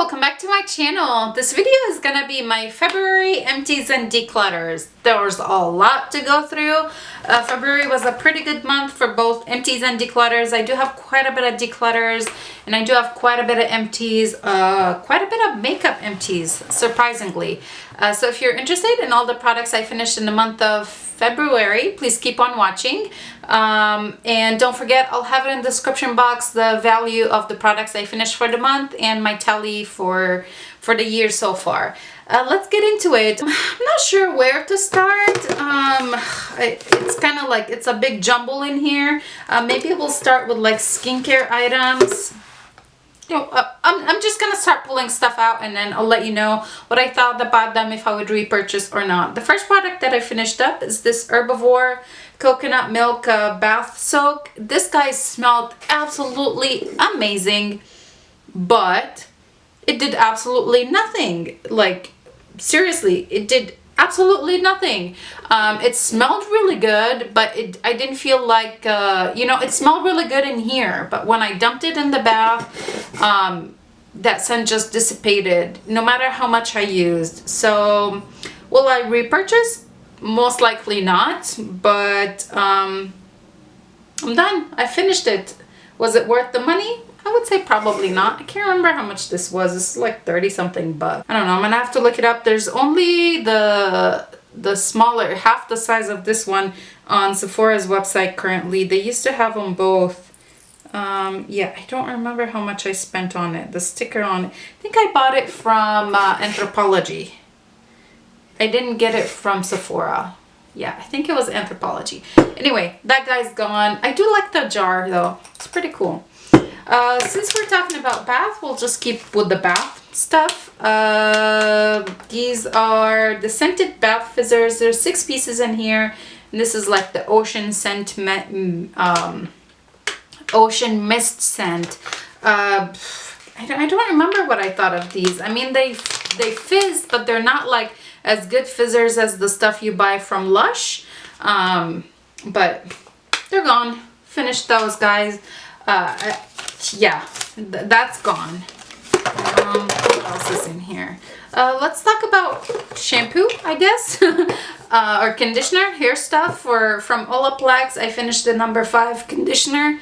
welcome back to my channel. This video is gonna be my February empties and declutters. There was a lot to go through. February was a pretty good month for both empties and declutters. I do have quite a bit of declutters and I do have quite a bit of empties, quite a bit of makeup empties, surprisingly. So if you're interested in all the products I finished in the month of February, please keep on watching. And don't forget, I'll have it in the description box, the value of the products I finished for the month and my tally for the year so far. Let's get into it. I'm not sure where to start. It's kind of like it's a big jumble in here. Maybe we'll start with like skincare items. I'm just gonna start pulling stuff out and then I'll let you know what I thought about them, if I would repurchase or not. The first product that I finished up is this Herbivore coconut milk bath soak. This guy smelled absolutely amazing, but it did absolutely nothing. Like, seriously, it did absolutely nothing. It smelled really good, but I didn't feel like, you know, it smelled really good in here, but when I dumped it in the bath, that scent just dissipated, no matter how much I used. So, will I repurchase? Most likely not, but I'm done. I finished it. Was it worth the money? I would say probably not. I can't remember how much this was. It's like 30 something bucks. I don't know. I'm gonna have to look it up. There's only the smaller, half the size of this one on Sephora's website currently. They used to have them both. Yeah, I don't remember how much I spent on it. The sticker on it. I think I bought it from Anthropologie. I didn't get it from Sephora. Yeah, I think it was Anthropologie. Anyway, that guy's gone. I do like the jar though. It's pretty cool. Since we're talking about bath, we'll just keep with the bath stuff. These are the scented bath fizzers. There's 6 pieces in here. And this is like the ocean scent, ocean mist scent. I don't remember what I thought of these. I mean, they fizz, but they're not like as good fizzers as the stuff you buy from Lush. But they're gone. Finished those, guys. Yeah, that's gone. What else is in here? Let's talk about shampoo, I guess. Or conditioner, hair stuff from Olaplex. I finished the number 5 conditioner.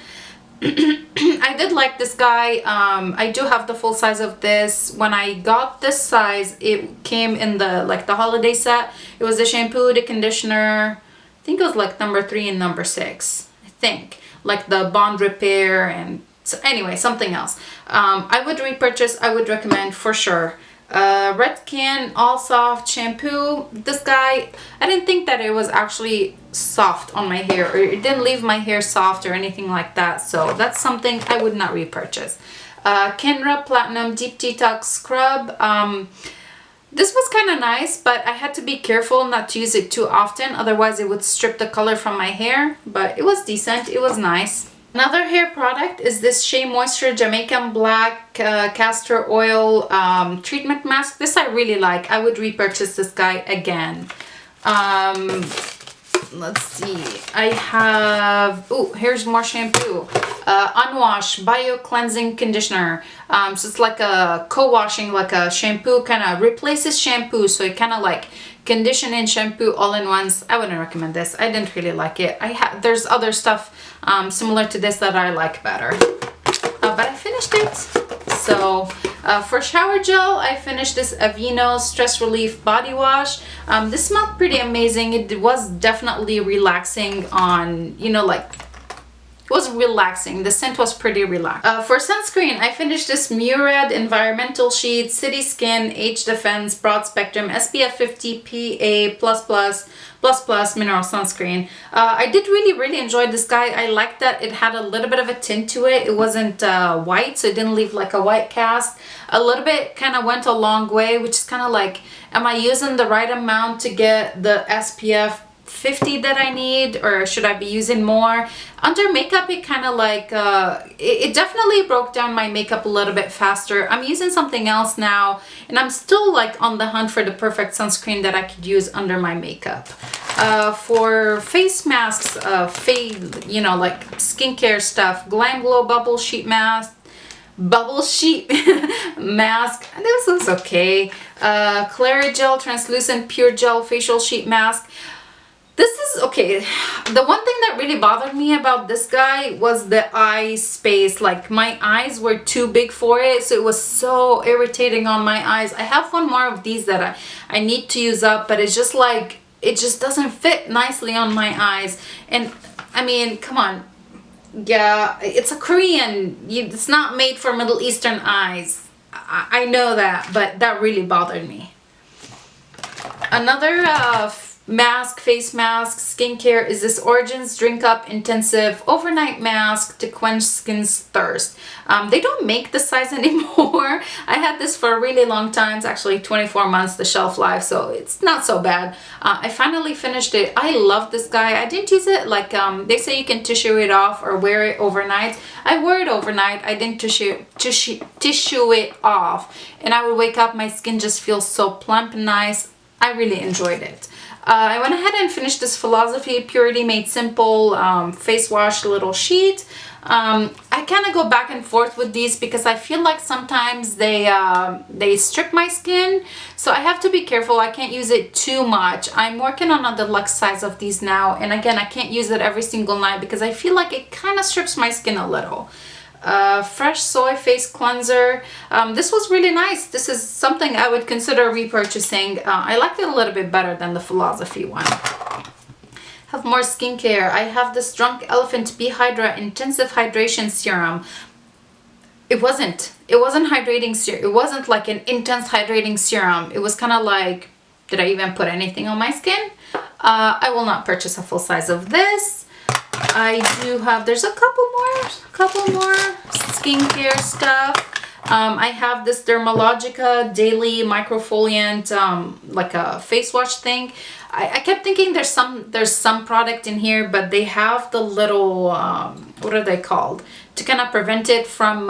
I did like this guy. I do have the full size of this. When I got this size, it came in the the holiday set. It was the shampoo, the conditioner. I think it was like number 3 and number 6. I think like the bond repair and so anyway, something else. I would repurchase. I would recommend for sure. Redken All Soft shampoo. This guy, I didn't think that it was actually soft on my hair, or it didn't leave my hair soft or anything like that, so that's something I would not repurchase. Kenra Platinum Deep Detox Scrub. This was kind of nice, but I had to be careful not to use it too often, otherwise it would strip the color from my hair, but it was decent. It was nice. Another hair product is this Shea Moisture Jamaican Black Castor Oil Treatment Mask. This I really like. I would repurchase this guy again. Let's see. I have... Oh, here's more shampoo. Unwash Bio Cleansing Conditioner. So it's like a co-washing, like a shampoo kind of replaces shampoo. So it kind of like condition and shampoo all in once. I wouldn't recommend this. I didn't really like it. There's other stuff similar to this that I like better. But I finished it. So for shower gel, I finished this Aveeno Stress Relief Body Wash. This smelled pretty amazing. It was definitely relaxing on, you know, like, it was relaxing. The scent was pretty relaxed. For sunscreen, I finished this Murad Environmental Sheet City Skin Age Defense Broad Spectrum SPF 50 PA++++ mineral sunscreen. I did really enjoy this guy. I liked that it had a little bit of a tint to it. It wasn't white, so it didn't leave like a white cast. A little bit kind of went a long way, which is kind of like, am I using the right amount to get the SPF 50 that I need, or should I be using more? Under makeup, it kind of like it definitely broke down my makeup a little bit faster. I'm using something else now, and I'm still like on the hunt for the perfect sunscreen that I could use under my makeup. For face masks, you know, like skincare stuff, Glam Glow Bubble Sheet Mask. bubble sheet mask. This was okay. Clarigel translucent pure gel facial sheet mask. This is okay. The one thing that really bothered me about this guy was the eye space. Like, my eyes were too big for it, so it was so irritating on my eyes. I have one more of these that I need to use up, but it's just like, it just doesn't fit nicely on my eyes. And I mean, come on. Yeah, it's a Korean. It's not made for Middle Eastern eyes. I know that, but that really bothered me. Another face mask, skincare is this Origins Drink Up Intensive Overnight Mask to quench skin's thirst. They don't make this size anymore. I had this for a really long time. It's actually 24 months, the shelf life, so it's not so bad. I finally finished it. I love this guy. I didn't use it like, they say you can tissue it off or wear it overnight. I wore it overnight. I didn't tissue it off, and I would wake up, my skin just feels so plump and nice. I really enjoyed it. I went ahead and finished this Philosophy Purity Made Simple face wash little sheet. I kind of go back and forth with these because I feel like sometimes they strip my skin, so I have to be careful. I can't use it too much. I'm working on a deluxe size of these now, and again, I can't use it every single night because I feel like it kind of strips my skin a little. Fresh Soy Face Cleanser. This was really nice. This is something I would consider repurchasing. I liked it a little bit better than the Philosophy one. Have more skincare. I have this Drunk Elephant Behydra Intensive Hydration Serum. It wasn't hydrating serum. It wasn't like an intense hydrating serum. It was kind of like, did I even put anything on my skin? I will not purchase a full size of this. I do have, there's a couple more skincare stuff. I have this Dermalogica Daily Microfoliant, like a face wash thing. I kept thinking there's some product in here, but they have the little, what are they called? To kind of prevent it from,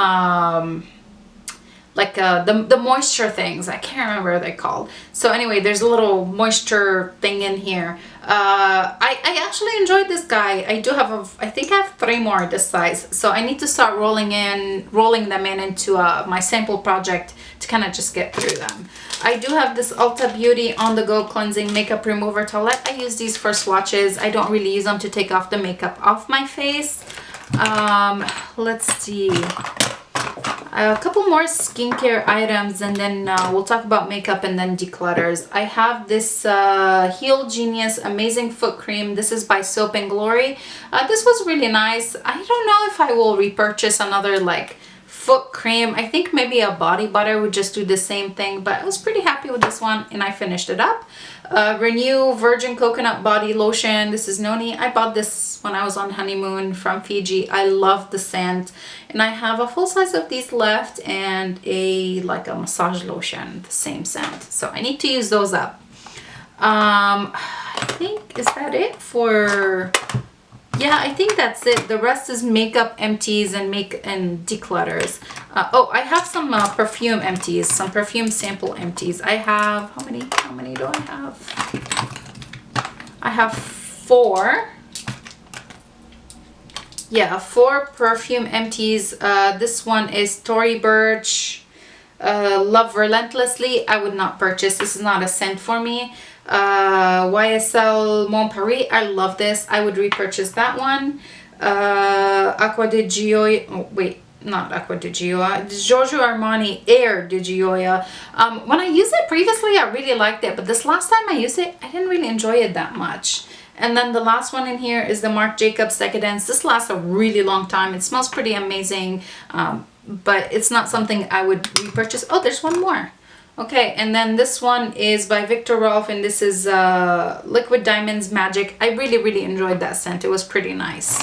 like the moisture things. I can't remember what they're called. So anyway, there's a little moisture thing in here. I actually enjoyed this guy. I do have I think I have 3 more this size. So I need to start rolling them into my sample project to kind of just get through them. I do have this Ulta Beauty On The Go Cleansing Makeup Remover Towelette. I use these for swatches. I don't really use them to take off the makeup off my face. Let's see. A couple more skincare items, and then we'll talk about makeup and then declutters. I have this Heal Genius Amazing Foot Cream. This is by Soap and Glory. This was really nice. I don't know if I will repurchase another like foot cream. I think maybe a body butter would just do the same thing, but I was pretty happy with this one and I finished it up. Renew Virgin Coconut Body Lotion. This is Noni. I bought this when I was on honeymoon from Fiji. I love the scent, and I have a full size of these left and like a massage lotion, the same scent. So I need to use those up. I think, is that it for... Yeah, I think that's it. The rest is makeup empties and declutters. Oh, I have some perfume empties, some perfume sample empties. I have, how many do I have? I have 4. Yeah, 4 perfume empties. This one is Tory Burch, Love Relentlessly. I would not purchase. This is not a scent for me. YSL Mon Paris. I love this. I would repurchase that one. Acqua di Gioia. Oh, wait, not Acqua di Gioia. Giorgio Armani Air di Gioia. When I used it previously, I really liked it, but this last time I used it, I didn't really enjoy it that much. And then the last one in here is the Marc Jacobs Decadence. This lasts a really long time. It smells pretty amazing, but it's not something I would repurchase. Oh, there's one more. Okay, and then this one is by Viktor Rolf, and this is Liquid Diamonds Magic. I really enjoyed that scent. It was pretty nice.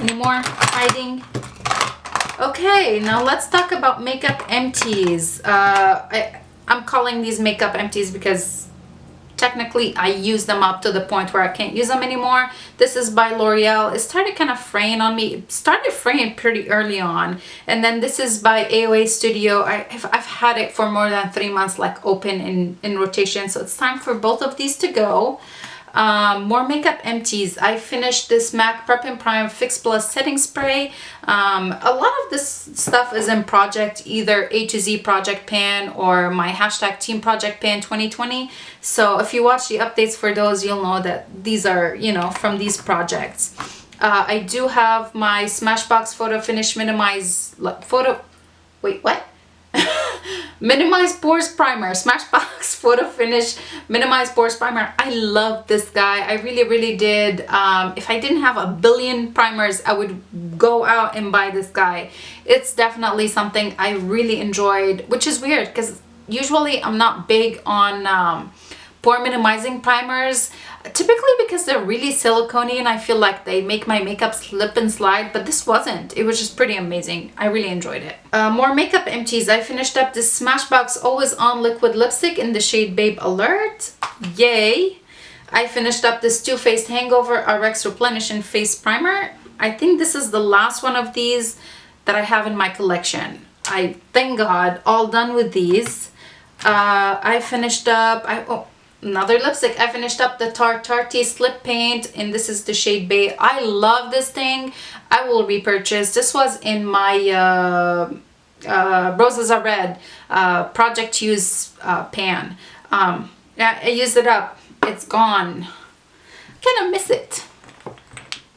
Any more hiding? Okay, now let's talk about makeup empties. I'm calling these makeup empties because technically I use them up to the point where I can't use them anymore. This is by L'Oreal. It started kind of fraying on me. It started fraying pretty early on. And then this is by AOA Studio. I've had it for more than 3 months, like open in rotation. So it's time for both of these to go. More makeup empties. I finished this MAC Prep and Prime Fix Plus setting spray. A lot of this stuff is in project, either A to Z project pan or my hashtag Team Project Pan 2020. So if you watch the updates for those, you'll know that these are, you know, from these projects. I do have my Smashbox Photo Finish Minimize wait, what? Minimize Pores Primer, Smashbox Photo Finish Minimize Pores Primer. I love this guy. I really did. If I didn't have a billion primers, I would go out and buy this guy. It's definitely something I really enjoyed, which is weird because usually I'm not big on pore minimizing primers, typically because they're really silicone-y and I feel like they make my makeup slip and slide, but this wasn't. It was just pretty amazing. I really enjoyed it. More makeup empties. I finished up this Smashbox Always On Liquid Lipstick in the shade Babe Alert. Yay! I finished up this Too Faced Hangover RX Replenish and Face Primer. I think this is the last one of these that I have in my collection. I thank God, all done with these. I finished up, another lipstick. I finished up the Tarte Slip Paint, and this is the shade Bay. I love this thing. I will repurchase. This was in my Roses Are Red project use pan. Yeah, I used it up. It's gone. Kind of miss it.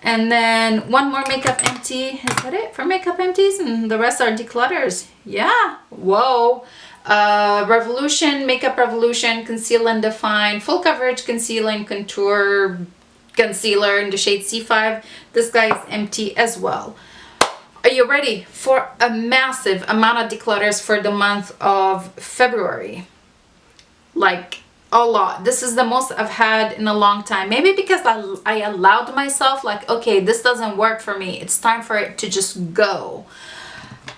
And then one more makeup empty. Is that it for makeup empties? And the rest are declutters. Yeah. Whoa. Revolution, Makeup Revolution, Conceal and Define, Full Coverage Conceal and Contour Concealer in the shade C5. This guy is empty as well. Are you ready for a massive amount of declutters for the month of February? Like a lot. This is the most I've had in a long time. Maybe because I allowed myself, like, okay, this doesn't work for me. It's time for it to just go.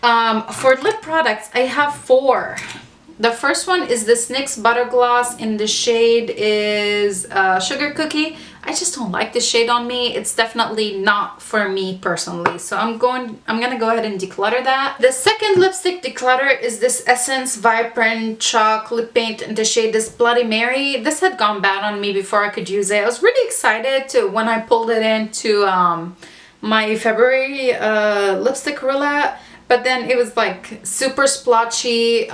For lip products, I have 4. The first one is this NYX Butter Gloss in the shade is Sugar Cookie. I just don't like this shade on me. It's definitely not for me personally. So I'm gonna go ahead and declutter that. The second lipstick declutter is this Essence Vibrant Chalk Lip Paint in the shade this Bloody Mary. This had gone bad on me before I could use it. I was really excited to when I pulled it into my February lipstick roulette. But then it was like super splotchy.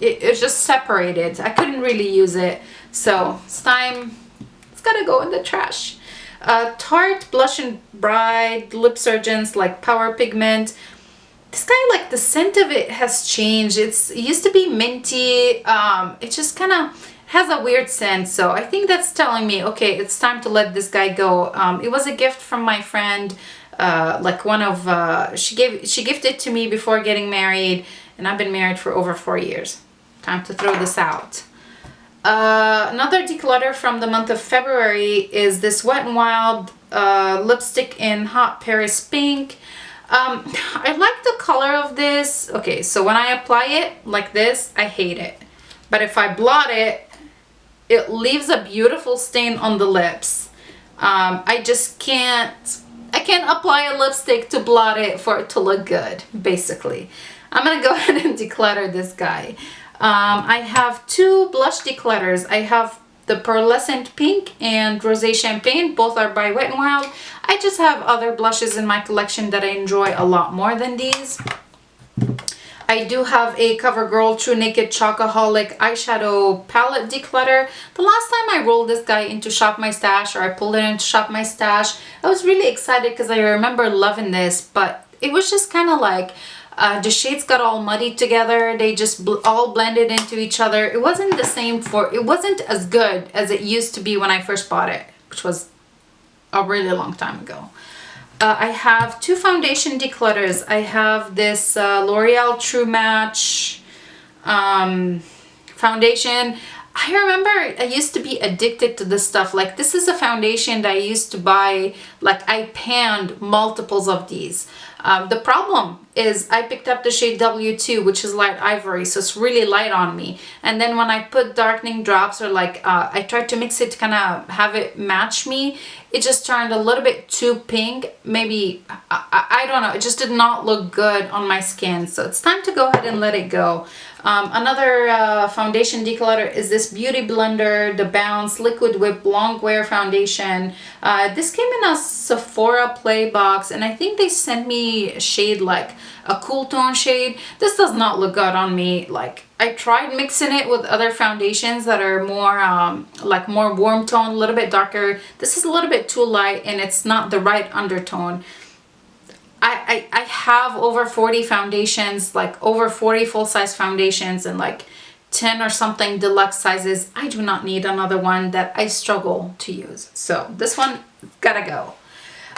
It just separated. I couldn't really use it. So it's time. It's gotta go in the trash. Tarte Blush and Bride Lip Surgeons like Power Pigment. This guy, like the scent of it has changed. It used to be minty. It just kind of has a weird scent. So I think that's telling me, okay, it's time to let this guy go. It was a gift from my friend. Like one of she gifted to me before getting married, and I've been married for over 4 years. Time to throw this out. Another declutter from the month of February is this Wet n Wild lipstick in Hot Paris Pink. I like the color of this. Okay, so when I apply it like this, I hate it, but if I blot it, it leaves a beautiful stain on the lips. I just can't apply a lipstick to blot it for it to look good, basically. I'm gonna go ahead and declutter this guy. I have 2 blush declutters. I have the Pearlescent Pink and Rosé Champagne. Both are by Wet n Wild. I just have other blushes in my collection that I enjoy a lot more than these. I do have a CoverGirl True Naked Chocoholic eyeshadow palette declutter. The last time I rolled this guy into Shop My Stash, or I pulled it into Shop My Stash, I was really excited because I remember loving this, but it was just kind of like the shades got all muddy together. They just all blended into each other. It wasn't the same it wasn't as good as it used to be when I first bought it, which was a really long time ago. I have 2 foundation declutters. I have this L'Oreal True Match foundation. I remember I used to be addicted to this stuff. Like, this is a foundation that I used to buy. Like, I panned multiples of these. The problem is I picked up the shade W2, which is light ivory, so it's really light on me. And then when I put darkening drops, or like I tried to mix it to kind of have it match me, it just turned a little bit too pink. Maybe, I don't know, it just did not look good on my skin. So it's time to go ahead and let it go. Another foundation declutter is this Beauty Blender, the Bounce Liquid Whip Long Wear Foundation. This came in a Sephora Play box, and I think they sent me a shade like a cool tone shade. This does not look good on me. Like, I tried mixing it with other foundations that are more like more warm tone, a little bit darker. This is a little bit too light, and it's not the right undertone. I have over 40 foundations, like over 40 full-size foundations and like 10 or something deluxe sizes. I do not need another one that I struggle to use. So this one gotta go.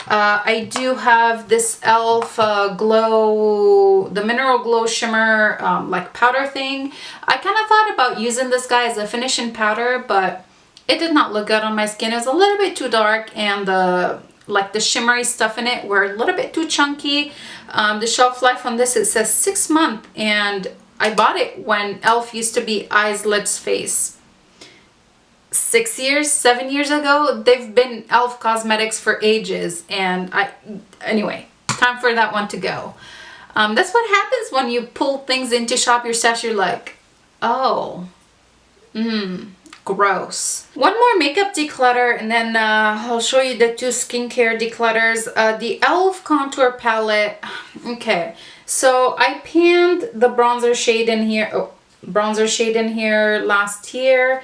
I do have this e.l.f. Glow, the Mineral Glow Shimmer like powder thing. I kind of thought about using this guy as a finishing powder, but it did not look good on my skin. It was a little bit too dark, and the shimmery stuff in it were a little bit too chunky. The shelf life on this, it says 6 months, and I bought it when e.l.f. used to be eyes, lips, face. 6 years, 7 years ago. They've been e.l.f. cosmetics for ages, and anyway, time for that one to go. That's what happens when you pull things into Shop Your Stash. You're like, oh, gross. One more makeup declutter, and then I'll show you the 2 skincare declutters. The e.l.f. contour palette. Okay, so I panned the bronzer shade in here, last year.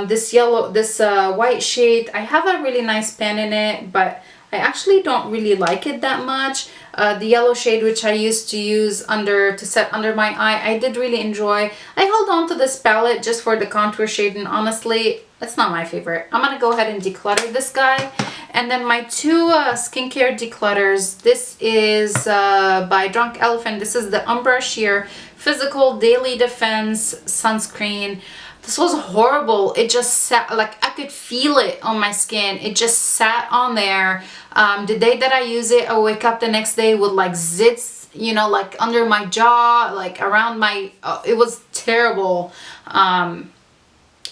This white shade, I have a really nice pan in it, but I actually don't really like it that much. The yellow shade, which I used to use to set under my eye, I did really enjoy. I held on to this palette just for the contour shade, and honestly, it's not my favorite. I'm gonna go ahead and declutter this guy. And then my 2 skincare declutters. This is by Drunk Elephant. This is the Umbra Sheer Physical Daily Defense Sunscreen. This was horrible. It just sat, like, I could feel it on my skin. It just sat on there. The day that I use it, I wake up the next day with like zits, you know, like under my jaw, like around my, it was terrible.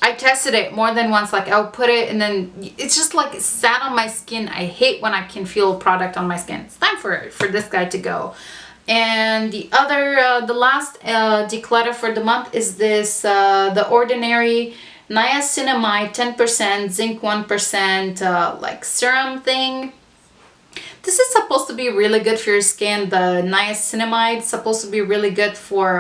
I tested it more than once. Like, I'll put it and then it's just like it sat on my skin. I hate when I can feel product on my skin. It's time for this guy to go. And the other, the last declutter for the month is this, The Ordinary Niacinamide 10%, Zinc 1%, like serum thing. This is supposed to be really good for your skin. The niacinamide is supposed to be really good for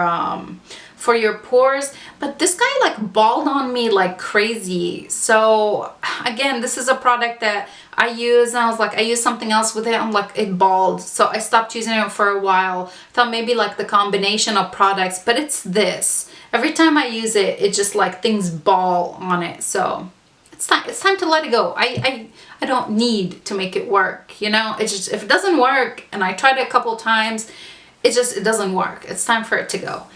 your pores, but this guy like balled on me like crazy. So again, this is a product that I use, and I was like, I use something else with it, I'm like, it balled. So I stopped using it for a while. Thought maybe like the combination of products, but it's this. Every time I use it, it just like things ball on it. So it's time to let it go. I don't need to make it work, you know. It's just, if it doesn't work, and I tried it a couple times, it doesn't work. It's time for it to go.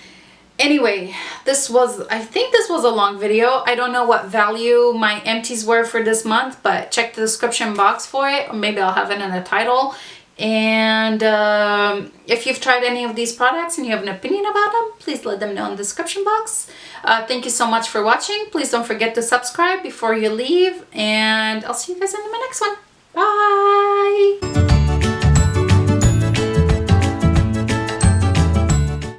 Anyway, I think this was a long video. I don't know what value my empties were for this month, but check the description box for it, or maybe I'll have it in the title. And if you've tried any of these products and you have an opinion about them, please let them know in the description box. Thank you so much for watching. Please don't forget to subscribe before you leave, and I'll see you guys in my next one. Bye!